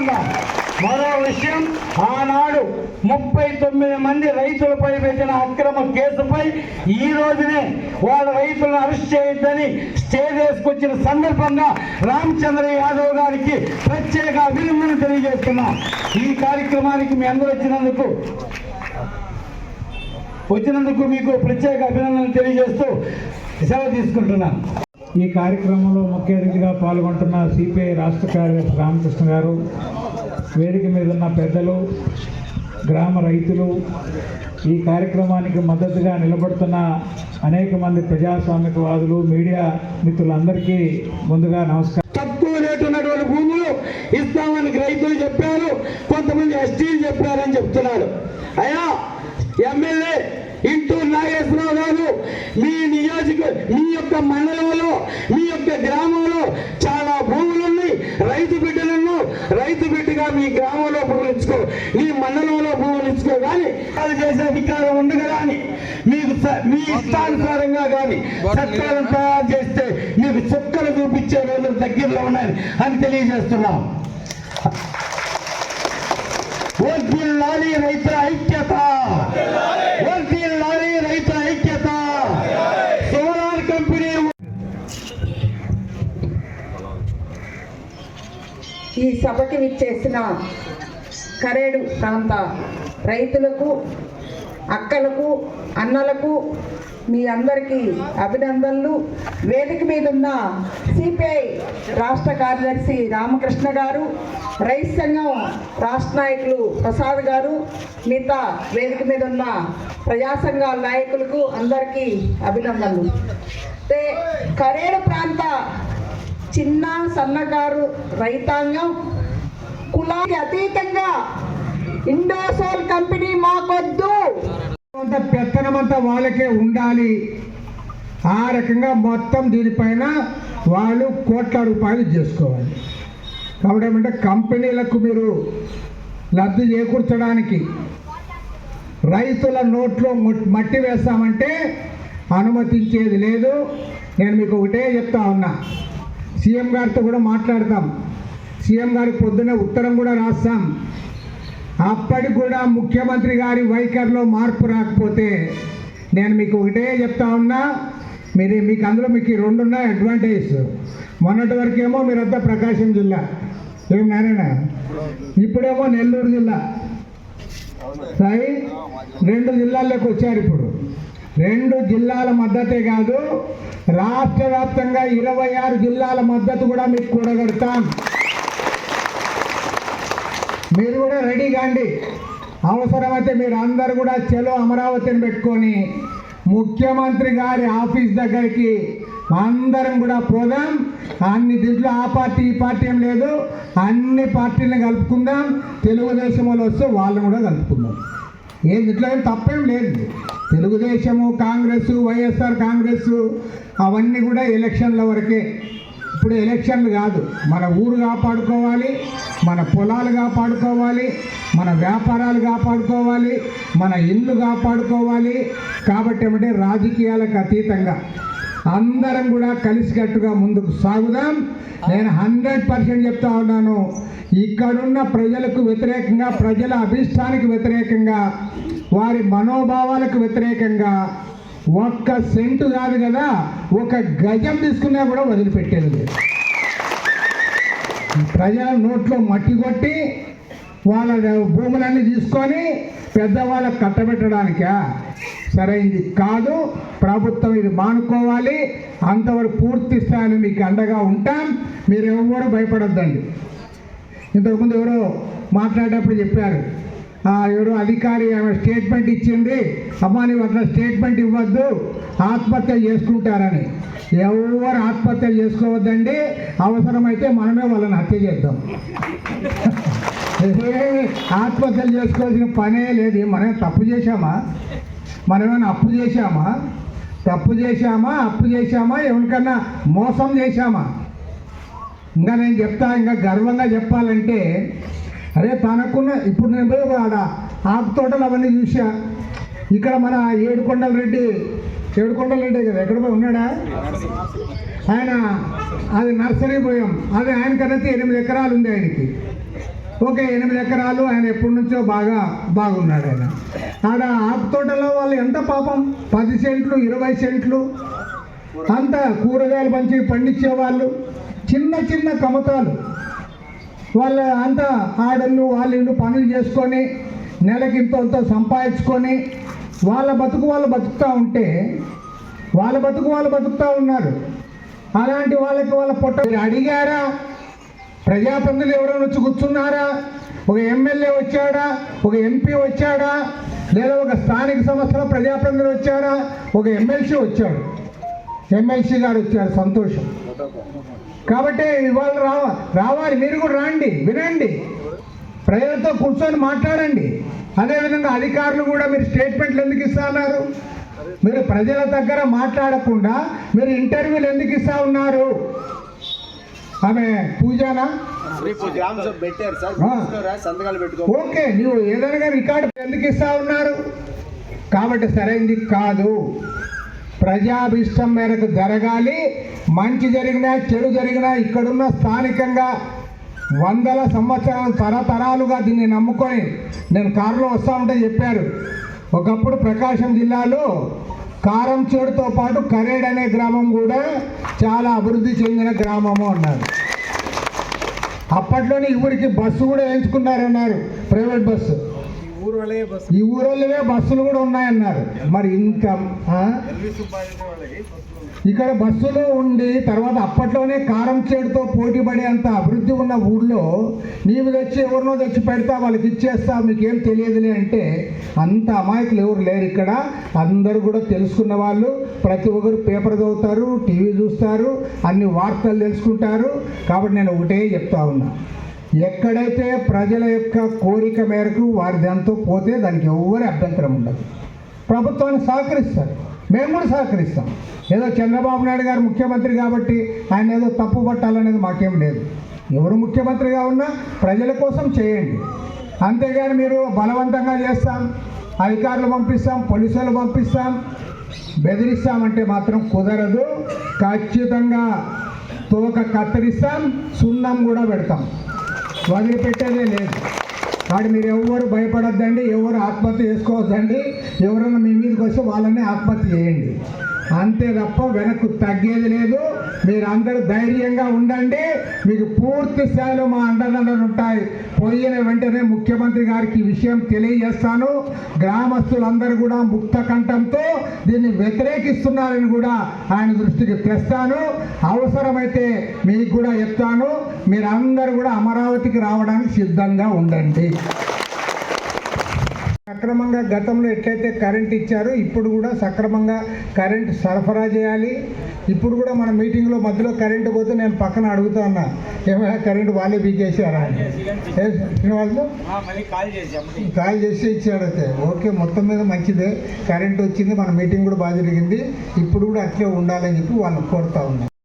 సందర్భంగా మరో విషయం, ఆనాడు 39 మంది రైతులపై పెట్టిన అక్రమ కేసుపై ఈ రోజునే వాళ్ళ రైతులను అరెస్ట్ చేయొద్దని స్టే వేసుకొచ్చిన సందర్భంగా రామచంద్ర యాదవ్ గారికి ప్రత్యేక అభినందన తెలియజేస్తున్నాం. ఈ కార్యక్రమానికి మీ అందరూ వచ్చినందుకు మీకు ప్రత్యేక అభినందనలు తెలియజేస్తూ సెలవు తీసుకుంటున్నాను. ఈ కార్యక్రమంలో ముఖ్య అతిథిగా పాల్గొంటున్న సిపిఐ రాష్ట్ర కార్యదర్శి రామకృష్ణ గారు, వేదిక మీద ఉన్న పెద్దలు, గ్రామ రైతులు, ఈ కార్యక్రమానికి మద్దతుగా నిలబడుతున్న అనేక మంది ప్రజాస్వామికవాదులు, మీడియా మిత్రులందరికీ ముందుగా నమస్కారం. తక్కువ రేటు ఉన్నటువంటి భూములు ఇస్తామని రైతులు చెప్పారు, కొంతమంది ఎస్టీలు చెప్పారని చెప్తున్నారు. అయ్యా ఎమ్మెల్యే ఇంటూరు నాగేశ్వరరావు గారు, మీ యొక్క మండలంలో, మీ యొక్క గ్రామంలో చాలా భూములు ఉన్నాయి. రైతు బిడ్డగా మీ గ్రామంలో భూములు ఇచ్చుకో, మీ మండలంలో భూములు ఇచ్చుకో, కానీ అది చేసే అధికారం ఉంది కదా అని మీకు మీ ఇష్టానుసారంగా కానీ చట్టాలను తయారు చేస్తే మీకు చుక్కలు చూపించే రోజులు దగ్గరలో ఉన్నాయి అని తెలియజేస్తున్నాం. వర్ధిల్లాలి రైతుల ఐక్యత, వర్ధిల్లాలి రైతుల ఐక్యత. సోలార్ కంపెనీ ఈ సభకి విచ్చేసిన కరేడు ప్రాంత రైతులకు, అక్కలకు, అన్నలకు మీ అందరికీ అభినందనలు. వేదిక మీద ఉన్న సిపిఐ రాష్ట్ర కార్యదర్శి రామకృష్ణ గారు, రైతు సంఘం రాష్ట్ర నాయకులు ప్రసాద్ గారు, మిగతా వేదిక మీద ఉన్న ప్రజా సంఘాల నాయకులకు అందరికీ అభినందనలు. కరేడు ప్రాంత చిన్న సన్నకారు రైతాంగం కులానికి అతీతంగా ఇండోసోల్ కంపెనీ మాకొద్దు, పెత్తనమంతా వాళ్ళకే ఉండాలి, ఆ రకంగా మొత్తం దీనిపైన వాళ్ళు కోట్ల రూపాయలు చేసుకోవాలి. కాబట్టి ఏమంటే కంపెనీలకు మీరు లబ్ధి చేకూర్చడానికి రైతుల నోట్లో మట్టి వేస్తామంటే అనుమతించేది లేదు. నేను మీకు ఒకటే చెప్తా ఉన్నా, సీఎం గారితో కూడా మాట్లాడతాం, సీఎం గారికి పొద్దున్నే ఉత్తరం కూడా రాస్తాం. అప్పటికి కూడా ముఖ్యమంత్రి గారి వైఖరిలో మార్పు రాకపోతే నేను మీకు ఒకటే చెప్తా ఉన్నా, మీకు అందులో మీకు 2 ఉన్నాయి అడ్వాంటేజ్. మొన్నటి వరకేమో మీరంతా ప్రకాశం జిల్లా, ఏం నారాయణ, ఇప్పుడేమో నెల్లూరు జిల్లా, సరే 2 జిల్లాల్లోకి వచ్చారు. ఇప్పుడు 2 జిల్లాల మద్దతే కాదు, రాష్ట్ర వ్యాప్తంగా 26 జిల్లాల మద్దతు కూడా మీకు కూడగడతాం. మీరు కూడా రెడీ కాండి. అవసరమైతే మీరు అందరు కూడా చలో అమరావతిని పెట్టుకొని ముఖ్యమంత్రి గారి ఆఫీస్ దగ్గరికి అందరం కూడా పోదాం. దీంట్లో ఆ పార్టీ ఈ పార్టీ ఏం లేదు, అన్ని పార్టీలను కలుపుకుందాం. తెలుగుదేశం వాళ్ళు వస్తే వాళ్ళని కూడా కలుపుకుందాం. దీంట్లో ఏం తప్పేం లేదు. తెలుగుదేశము, కాంగ్రెస్, వైఎస్ఆర్ కాంగ్రెస్ అవన్నీ కూడా ఎలక్షన్ల వరకే. ఇప్పుడు ఎలక్షన్లు కాదు, మన ఊరు కాపాడుకోవాలి, మన పొలాలు కాపాడుకోవాలి, మన వ్యాపారాలు కాపాడుకోవాలి, మన ఇల్లు కాపాడుకోవాలి. కాబట్టి ఏమంటే రాజకీయాలకు అతీతంగా అందరం కూడా కలిసికట్టుగా ముందుకు సాగుదాం. నేను 100% చెప్తా ఉన్నాను, ఇక్కడున్న ప్రజలకు వ్యతిరేకంగా, ప్రజల అభిష్టానికి వ్యతిరేకంగా, వారి మనోభావాలకు వ్యతిరేకంగా ఒక్క సెంటు కాదు కదా, ఒక గజం తీసుకున్నా కూడా వదిలిపెట్టేది లేదు. ప్రజల నోట్లో మట్టి కొట్టి వాళ్ళ భూములన్నీ తీసుకొని పెద్దవాళ్ళకు కట్టబెట్టడానికా? సరే, ఇది కాదు. ప్రభుత్వం ఇది మానుకోవాలి. అంతవరకు పూర్తి స్థాయిలో మీకు అండగా ఉంటాం. మీరు ఎవరు భయపడొద్దండి. ఇంతకుముందు ఎవరో మాట్లాడేటప్పుడు చెప్పారు, ఎవరో అధికారి స్టేట్మెంట్ ఇచ్చింది, అమ్మా నీవు అట్లా స్టేట్మెంట్ ఇవ్వద్దు, ఆత్మహత్యలు చేసుకుంటారని. ఎవరు ఆత్మహత్యలు చేసుకోవద్దండి. అవసరమైతే మనమే వాళ్ళని హత్య చేద్దాం. ఆత్మహత్యలు చేసుకోవాల్సిన పనే లేదు. మనం తప్పు చేశామా? మనమేమైనా అప్పు చేశామా? అప్పు చేశామా? ఎవరికన్నా మోసం చేశామా? ఇంకా నేను చెప్తా, ఇంకా గర్వంగా చెప్పాలంటే, అదే తనకున్న, ఇప్పుడు నేను పోయి ఆడ ఆకు తోటలు అవన్నీ చూసా. ఇక్కడ మన ఏడుకొండల రెడ్డి కదా, ఎక్కడ పోయి ఉన్నాడా ఆయన, అది నర్సరీ పోయాం. అది ఆయనకనైతే 8 ఎకరాలు ఉంది ఆయనకి. ఒక 8 ఎకరాలు ఆయన ఎప్పటి నుంచో బాగున్నాడు ఆయన. ఆడ ఆకు తోటలో వాళ్ళు ఎంత పాపం 10 సెంట్లు 20 సెంట్లు అంత కూరగాయలు మంచి పండించేవాళ్ళు. చిన్న చిన్న కమతాలు వాళ్ళ అంతా ఆడళ్ళు వాళ్ళు పనులు చేసుకొని నెలకి ఇంత సంపాదించుకొని వాళ్ళ బతుకు వాళ్ళు బతుకుతూ ఉంటే వాళ్ళ బతుకు వాళ్ళు బతుకుతూ ఉన్నారు. అలాంటి వాళ్ళకి వాళ్ళ పొట్ట అడిగారా? ప్రజాప్రతినిధులు ఎవరైనా వచ్చి కూర్చున్నారా? ఒక ఎమ్మెల్యే వచ్చాడా? ఒక ఎంపీ వచ్చాడా? లేదా ఒక స్థానిక సంస్థల ప్రజాప్రతినిధులు వచ్చారా? ఒక ఎమ్మెల్సీ వచ్చాడు, ఎమ్మెల్సీ గారు వచ్చారు, సంతోషం. కాబట్టి ఇవాళ రావాలి, మీరు కూడా రండి, వినండి, ప్రజలతో కూర్చొని మాట్లాడండి. అదేవిధంగా అధికారులు కూడా మీరు స్టేట్మెంట్లు ఎందుకు ఇస్తా ఉన్నారు? మీరు ప్రజల దగ్గర మాట్లాడకుండా మీరు ఇంటర్వ్యూలు ఎందుకు ఇస్తా ఉన్నారు? ఆమె పూజానా? ఓకే, నువ్వు ఏదైనా రికార్డు ఎందుకు ఇస్తా ఉన్నారు? కాబట్టి సరైనది కాదు. ప్రజాభిష్టం మేరకు జరగాలి. మంచి జరిగినా చెడు జరిగినా ఇక్కడున్న స్థానికంగా వందల సంవత్సరాలు తరతరాలుగా దీన్ని నమ్ముకొని నేను కారులో వస్తూ ఉంటే చెప్పారు, ఒకప్పుడు ప్రకాశం జిల్లాలో కారంచేడుతో పాటు కరేడ్ అనే గ్రామం కూడా చాలా అభివృద్ధి చెందిన గ్రామము అన్నారు. అప్పట్లోనే ఊరికి బస్సు కూడా వేయించుకున్నారన్నారు, ప్రైవేట్ బస్సు. ఈ ఊరోళ్ళవే బస్సులు కూడా ఉన్నాయన్నారు. మరి ఇంత ఇక్కడ బస్సులు ఉండి తర్వాత అప్పట్లోనే కారంచేడుతో పోటీ పడేంత అభివృద్ధి ఉన్న ఊళ్ళో నీవు తెచ్చి ఎవరినో తెచ్చి పెడతా వాళ్ళకి ఇచ్చేస్తా మీకేం తెలియదులే అంటే అంత అమాయకులు ఎవరు లేరు ఇక్కడ. అందరూ కూడా తెలుసుకున్న వాళ్ళు, ప్రతి ఒక్కరు పేపర్ చదువుతారు, టీవీ చూస్తారు, అన్ని వార్తలు తెలుసుకుంటారు. కాబట్టి నేను ఒకటే చెప్తా ఉన్నా, ఎక్కడైతే ప్రజల యొక్క కోరిక మేరకు వారి దాంతో పోతే దానికి ఎవరి అభ్యంతరం ఉండదు. ప్రభుత్వాన్ని సహకరిస్తారు, మేము కూడా సహకరిస్తాం. ఏదో చంద్రబాబు నాయుడు గారు ముఖ్యమంత్రి కాబట్టి ఆయన ఏదో తప్పు పట్టాలనేది మాకేం లేదు. ఎవరు ముఖ్యమంత్రిగా ఉన్నా ప్రజల కోసం చేయండి, అంతేగాని మీరు బలవంతంగా చేస్తాం, అధికారులు పంపిస్తాం, పోలీసులు పంపిస్తాం, బెదిరిస్తామంటే మాత్రం కుదరదు. ఖచ్చితంగా తోక కత్తిరిస్తాం, సున్నం కూడా పెడతాం, వదిలిపెట్టేదే లేదు. వాడు మీరు ఎవరు భయపడద్దండి, ఎవరు ఆత్మహత్య చేసుకోవద్దండి. ఎవరైనా మీ మీదకి వస్తే వాళ్ళని ఆత్మహత్య చేయండి, అంతే తప్ప వెనక్కు తగ్గేది లేదు. మీరు అందరూ ధైర్యంగా ఉండండి, మీకు పూర్తి స్థాయిలో మా అండదండలు ఉంటాయి. పోయిన వెంటనే ముఖ్యమంత్రి గారికి ఈ విషయం తెలియజేస్తాను. గ్రామస్తులందరూ కూడా ముక్త కంఠంతో దీన్ని వ్యతిరేకిస్తున్నారని కూడా ఆయన దృష్టికి తెస్తాను. అవసరమైతే మీకు కూడా చెప్తాను, మీరందరూ కూడా అమరావతికి రావడానికి సిద్ధంగా ఉండండి. సక్రమంగా గతంలో ఎట్లయితే కరెంట్ ఇచ్చారో ఇప్పుడు కూడా సక్రమంగా కరెంట్ సరఫరా చేయాలి. ఇప్పుడు కూడా మన మీటింగ్లో మధ్యలో కరెంటు పోతే నేను పక్కన అడుగుతా ఉన్నా, ఏమైనా కరెంటు వాళ్ళే పీకేసారా వాళ్ళు కాల్ చేసి ఇచ్చాడు. అయితే ఓకే, మొత్తం మీద మంచిదే, కరెంట్ వచ్చింది, మన మీటింగ్ కూడా బాగా జరిగింది. ఇప్పుడు కూడా అట్లే ఉండాలని చెప్పి వాళ్ళని కోరుతా ఉన్నాం.